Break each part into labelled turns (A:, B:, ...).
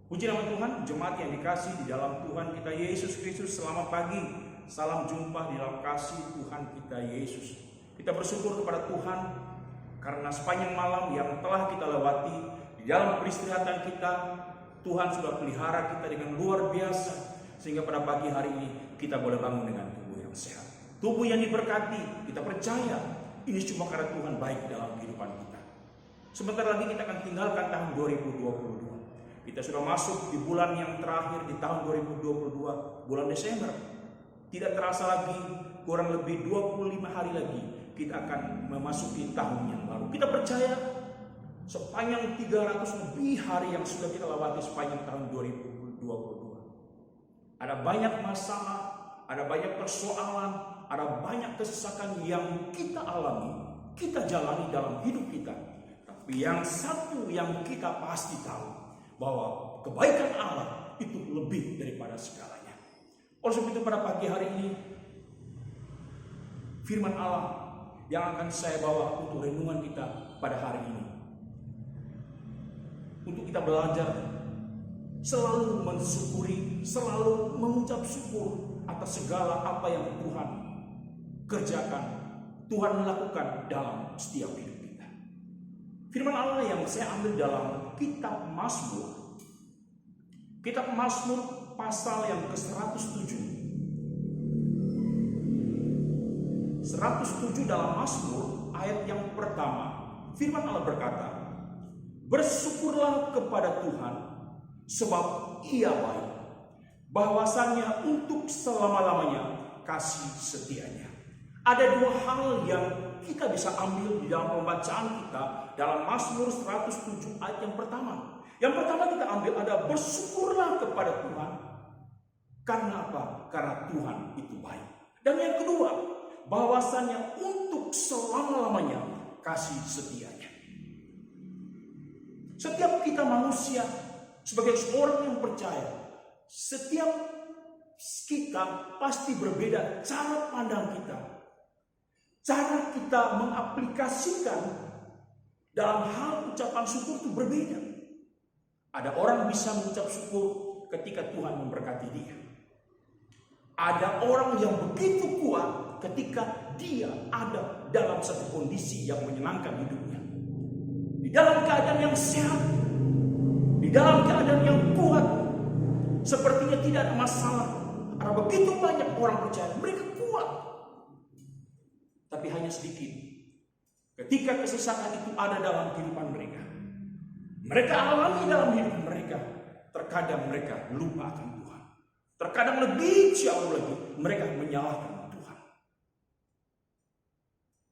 A: Puji nama Tuhan, jemaat yang dikasih di dalam Tuhan kita Yesus Kristus, selamat pagi. Salam jumpa di dalam kasih Tuhan kita Yesus. Kita bersyukur kepada Tuhan karena sepanjang malam yang telah kita lewati di dalam peristirahatan kita, Tuhan sudah pelihara kita dengan luar biasa, sehingga pada pagi hari ini kita boleh bangun dengan tubuh yang sehat, tubuh yang diberkati. Kita percaya ini cuma karena Tuhan baik dalam kehidupan kita. Sebentar lagi kita akan tinggalkan tahun 2022. Kita sudah masuk di bulan yang terakhir di tahun 2022, bulan Desember. Tidak terasa lagi, kurang lebih 25 hari lagi kita akan memasuki tahun yang baru. Kita percaya sepanjang 300 lebih hari yang sudah kita lewati sepanjang tahun 2022. Ada banyak masalah, ada banyak persoalan, ada banyak kesesakan yang kita alami, kita jalani dalam hidup kita. Tapi yang satu yang kita pasti tahu, bahwa kebaikan Allah itu lebih daripada segalanya. Oleh sebab itu pada pagi hari ini, firman Allah yang akan saya bawa untuk renungan kita pada hari ini, untuk kita belajar selalu mensyukuri, selalu mengucap syukur atas segala apa yang Tuhan kerjakan, Tuhan melakukan dalam setiap hidup kita. Firman Allah yang saya ambil dalam Kitab Mazmur. Kitab Mazmur pasal yang ke-107. 107 dalam Mazmur ayat yang pertama. Firman Allah berkata, "Bersyukurlah kepada Tuhan sebab Ia baik. Bahwasannya untuk selama-lamanya kasih setianya." Ada dua hal yang kita bisa ambil di dalam pembacaan kita dalam Mazmur 107 ayat yang pertama. Yang pertama kita ambil ada bersyukurlah kepada Tuhan. Karena apa? Karena Tuhan itu baik. Dan yang kedua, bahwasannya untuk selama-lamanya kasih setianya. Setiap kita manusia sebagai seorang yang percaya, setiap kita pasti berbeda cara pandang kita. Cara kita mengaplikasikan dalam hal ucapan syukur itu berbeda. Ada orang bisa mengucap syukur ketika Tuhan memberkati dia. Ada orang yang begitu kuat ketika dia ada dalam satu kondisi yang menyenangkan hidupnya. Di dalam keadaan yang sehat, di dalam keadaan yang kuat, sepertinya tidak ada masalah. Ada begitu banyak orang percaya, mereka kuat. Tapi hanya sedikit. Ketika kesesakan itu ada dalam kehidupan mereka, mereka alami dalam hidup mereka, terkadang mereka lupa akan Tuhan. Terkadang lebih jauh lagi, mereka menyalahkan Tuhan.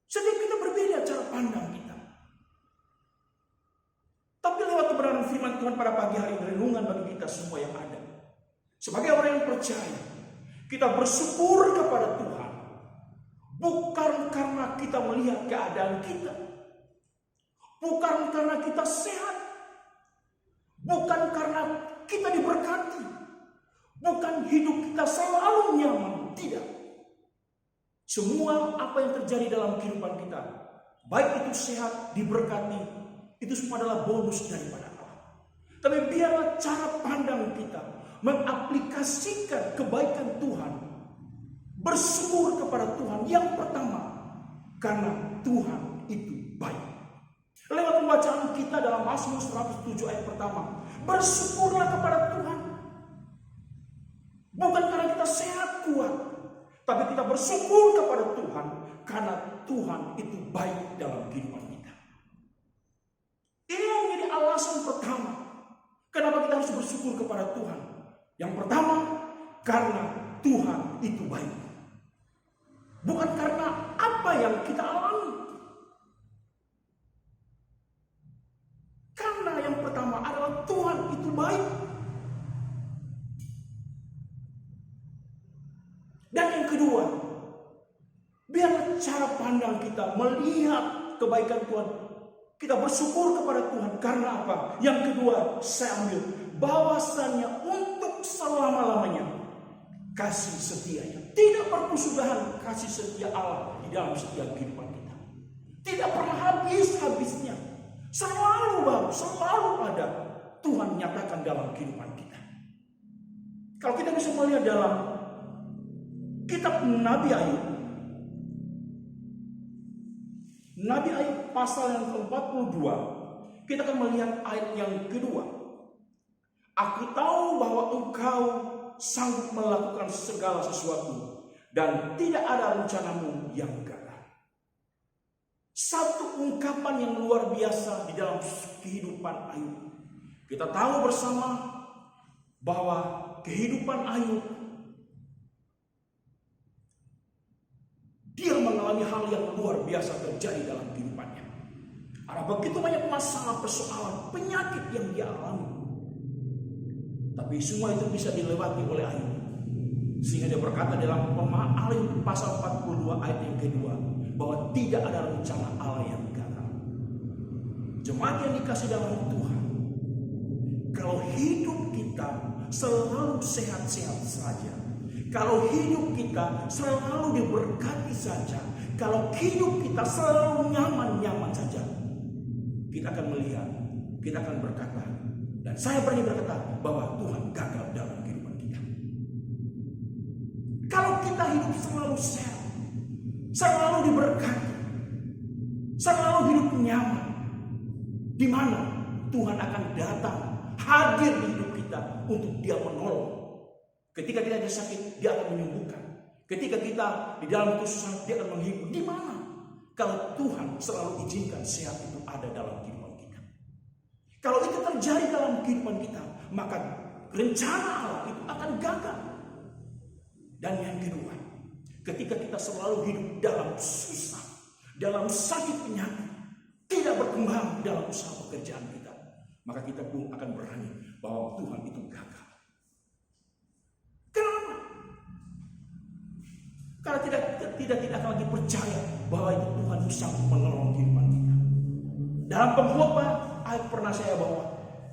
A: Setiap kita berbeda cara pandang kita. Tapi lewat kebenaran firman Tuhan pada pagi hari ini, renungan bagi kita semua yang ada. Sebagai orang yang percaya, kita bersyukur kepada Tuhan. Bukan karena kita melihat keadaan kita, bukan karena kita sehat, bukan karena kita diberkati, bukan hidup kita selalu nyaman, tidak. Semua apa yang terjadi dalam kehidupan kita, baik itu sehat, diberkati, itu semua adalah bonus daripada Allah. Tapi biarlah cara pandang kita mengaplikasikan kebaikan Tuhan, bersyukur kepada Tuhan. Yang pertama, karena Tuhan itu baik. Lewat pembacaan kita dalam Mazmur 107 ayat pertama, bersyukurlah kepada Tuhan. Bukan karena kita sehat kuat, tapi kita bersyukur kepada Tuhan karena Tuhan itu baik dalam kehidupan kita. Ini yang menjadi alasan pertama kenapa kita harus bersyukur kepada Tuhan. Yang pertama, karena Tuhan itu baik. Bukan karena apa yang kita alami. Karena yang pertama adalah Tuhan itu baik. Dan yang kedua, biar cara pandang kita melihat kebaikan Tuhan, kita bersyukur kepada Tuhan. Karena apa? Yang kedua, saya ambil bahwasannya untuk selama-lamanya kasih setianya. Tidak berkesudahan kasih setia Allah di dalam setiap kehidupan kita. Tidak pernah habis-habisnya. Selalu baru, selalu ada. Tuhan nyatakan dalam kehidupan kita. Kalau kita bisa melihat dalam kitab Nabi Ayub pasal yang ke-42, kita akan melihat ayat yang kedua. Aku tahu bahwa engkau sanggup melakukan segala sesuatu dan tidak ada rencanamu yang gagal. Satu ungkapan yang luar biasa di dalam kehidupan Ayub. Kita tahu bersama bahwa kehidupan Ayub, dia mengalami hal yang luar biasa terjadi dalam kehidupannya. Ada begitu banyak masalah, persoalan, penyakit yang dia alami. Tapi semua itu bisa dilewati oleh Ayub. Sehingga dia berkata dalam Ayub pasal 42 ayat yang kedua, bahwa tidak ada rencana Allah yang gagal. Jemaat yang dikasih dalam Tuhan, kalau hidup kita selalu sehat-sehat saja, kalau hidup kita selalu diberkati saja, kalau hidup kita selalu nyaman-nyaman saja, kita akan melihat, kita akan berkata, dan saya berani berkata bahwa Tuhan gagal dalam kehidupan kita. Kalau kita hidup selalu sehat, selalu diberkati, selalu hidup nyaman, di mana Tuhan akan datang hadir di hidup kita untuk Dia menolong. Ketika kita ada sakit, Dia akan menyembuhkan. Ketika kita di dalam kesusahan, Dia akan menghibur. Di mana? Kalau Tuhan selalu izinkan sehat itu ada dalam kehidupan kita. Kalau itu terjadi dalam kehidupan kita, maka rencana Allah itu akan gagal. Dan yang kedua, ketika kita selalu hidup dalam susah, dalam sakit penyakit, tidak berkembang dalam usaha pekerjaan kita, maka kita pun akan berani bahwa Tuhan itu gagal. Kenapa? Karena tidak akan lagi percaya bahwa itu Tuhan bisa menolong kehidupan kita. Dalam pengkhotbah ayat pernah saya bawa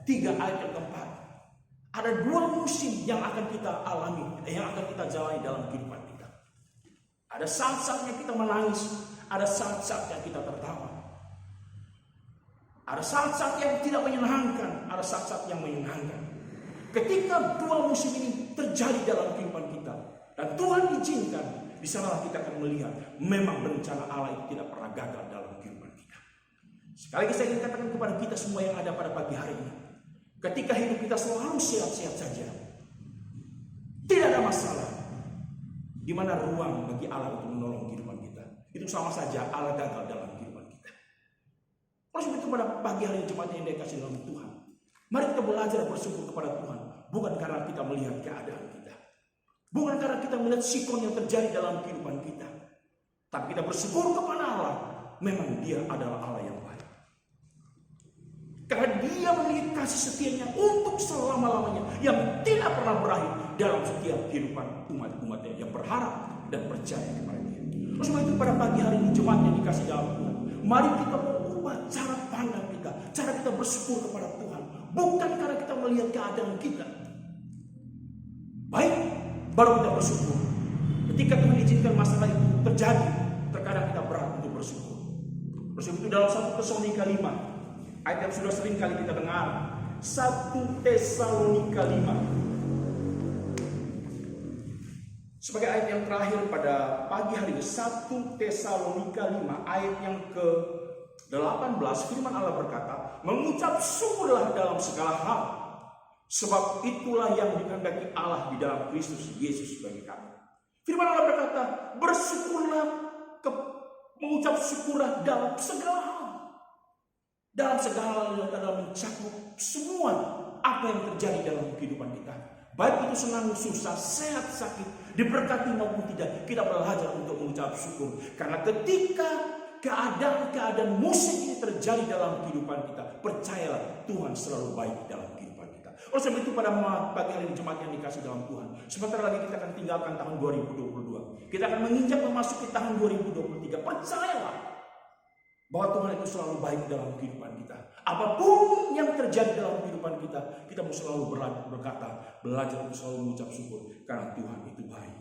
A: 3 ayat yang keempat. Ada 2 musim yang akan kita alami, yang akan kita jalani dalam kehidupan kita. Ada saat-saatnya kita menangis, ada saat-saatnya kita tertawa. Ada saat-saat yang tidak menyenangkan, ada saat-saat yang menyenangkan. Ketika 2 musim ini terjadi dalam kehidupan kita, dan Tuhan izinkan, di sana kita akan melihat memang rencana Allah itu tidak pernah gagal dalam kehidupan kita. Sekali lagi saya ingin katakan kepada kita semua yang ada pada pagi hari ini, ketika hidup kita selalu sehat-sehat saja, tidak ada masalah. Di mana ruang bagi Allah untuk menolong kehidupan kita, itu sama saja Allah gagal dalam kehidupan kita. Oleh sebab itu pada pagi hari jemaat yang dikasih dalam Tuhan, mari kita belajar bersyukur kepada Tuhan, bukan karena kita melihat keadaan kita, bukan karena kita melihat sikon yang terjadi dalam kehidupan kita, tapi kita bersyukur kepada Allah. Memang Dia adalah Allah yang baik, karena Dia memiliki kasih setianya untuk selama-lamanya, yang tidak pernah berakhir dalam setiap kehidupan umat-umatnya yang berharap dan percaya kepada Dia. Oleh sebab itu pada pagi hari ini jemaat yang dikasih dalam Tuhan, mari kita mengubah cara pandang kita, cara kita bersyukur kepada Tuhan, bukan karena kita melihat keadaan kita. Baik, baru kita bersyukur. Ketika Tuhan izinkan masalah itu terjadi, terkadang kita berat untuk bersyukur. Bersyukur itu dalam 1 Tesalonika 5, ayat yang sudah sering kali kita dengar. 1 Tesalonika 5. Sebagai ayat yang terakhir pada pagi hari ini, 1 Tesalonika 5 ayat yang ke-18, firman Allah berkata, mengucap syukurlah dalam segala hal, sebab itulah yang dikehendaki Allah di dalam Kristus Yesus bagi kami. Firman Allah berkata, bersyukurlah, mengucap syukurlah dalam segala hal. Dalam segala hal adalah mencakup semua apa yang terjadi dalam kehidupan kita. Baik itu senang, susah, sehat, sakit, diberkati maupun tidak, kita belajar untuk mengucap syukur. Karena ketika keadaan-keadaan musim ini terjadi dalam kehidupan kita, percayalah Tuhan selalu baik dalam kehidupan kita. Oleh sebab itu pada pagi hari ini jemaat yang dikasih dalam Tuhan, sebentar lagi kita akan tinggalkan tahun 2022. Kita akan menginjak memasuki tahun 2023. Percayalah bahwa Tuhan itu selalu baik dalam kehidupan kita. Apapun yang terjadi dalam kehidupan kita, kita mau selalu belajar untuk selalu mengucap syukur. Karena Tuhan itu baik.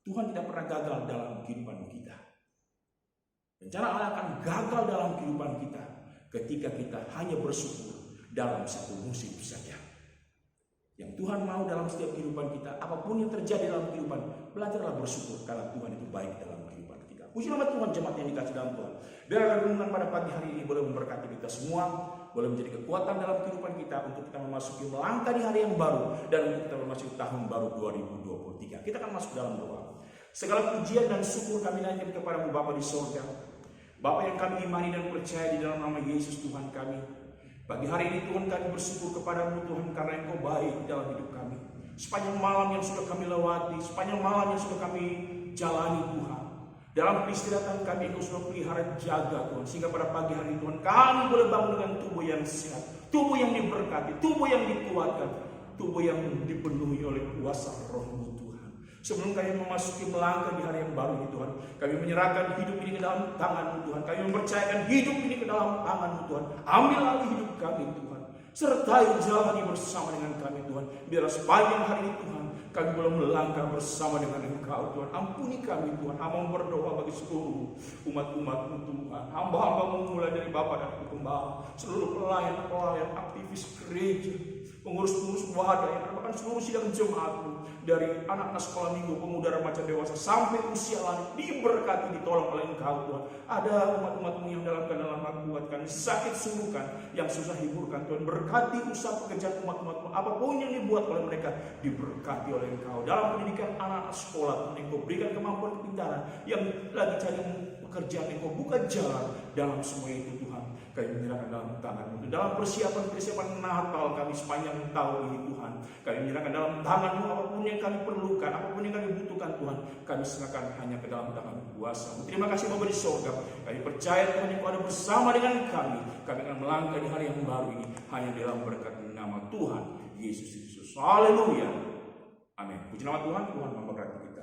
A: Tuhan tidak pernah gagal dalam kehidupan kita. Rencana Allah akan gagal dalam kehidupan kita ketika kita hanya bersyukur dalam satu musim saja. Tuhan mau dalam setiap kehidupan kita, apapun yang terjadi dalam kehidupan, belajarlah bersyukur karena Tuhan itu baik dalam kehidupan kita. Puji nama Tuhan, jemaat yang dikasih dalam Tuhan. Biarlah renungan pada pagi hari ini boleh memberkati kita semua, boleh menjadi kekuatan dalam kehidupan kita untuk kita memasuki melangkah di hari yang baru dan untuk kita memasuki tahun baru 2023. Kita akan masuk dalam doa. Segala pujian dan syukur kami naikkan kepadamu Bapa di surga. Bapa yang kami imani dan percaya di dalam nama Yesus Tuhan kami. Pagi hari ini Tuhan kami bersyukur kepadamu Tuhan karena Engkau baik dalam hidup kami. Sepanjang malam yang sudah kami lewati, sepanjang malam yang sudah kami jalani Tuhan. Dalam peristirahatan kami Engkau sudah pelihara jaga Tuhan. Sehingga pada pagi hari ini Tuhan kami boleh bangun dengan tubuh yang sehat. Tubuh yang diberkati, tubuh yang dikuatkan. Tubuh yang dipenuhi oleh kuasa Roh-Mu Tuhan. Sebelum kami memasuki melangkah di hari yang baru ini Tuhan, kami menyerahkan hidup ini ke dalam tangan-Mu Tuhan. Kami mempercayakan hidup ini ke dalam tangan-Mu Tuhan. Ambil alih hidup kami Tuhan. Sertai jalani bersama dengan kami Tuhan. Biarlah sepanjang hari ini Tuhan, kami boleh melangkah bersama dengan Engkau Tuhan. Ampuni kami Tuhan. Hamba berdoa bagi seluruh umat-umat-Mu Tuhan. Hamba-Hamba mulai dari Bapa dan Ibu Gembala, seluruh pelayan-pelayan, aktivis gereja, pengurus-pengurus wadah yang merupakan seluruh sidang jemaat-Mu, dari anak-anak sekolah minggu, pemuda, remaja, dewasa sampai usia lanjut, diberkati, ditolong oleh Engkau Tuhan. Ada umat-umat-Mu yang dalam keadaan kuatkan, sakit sembuhkan, yang susah hiburkan Tuhan. Berkati usaha pekerjaan umat-umat-Mu, apapun yang dibuat oleh mereka diberkati oleh Engkau. Dalam pendidikan anak-anak sekolah Tuhan, Engkau berikan kemampuan kepintaran, yang lagi cari pekerjaan Engkau buka jalan dalam semua itu Tuhan. Kami menyerahkan dalam tangan-Mu. Dalam persiapan Natal kami sepanjang tahun ini Tuhan, kami menyerahkan dalam tangan-Mu apapun yang kami perlukan, apapun yang kami butuhkan Tuhan, kami serahkan hanya ke dalam tangan kuasa-Mu. Terima kasih Bapa di surga. Kami percaya Tuhan Engkau ada bersama dengan kami. Kami akan melangkah di hari yang baru ini hanya dalam berkat nama Tuhan Yesus Kristus. Haleluya. Amin. Puji nama Tuhan. Tuhan memberkati kita.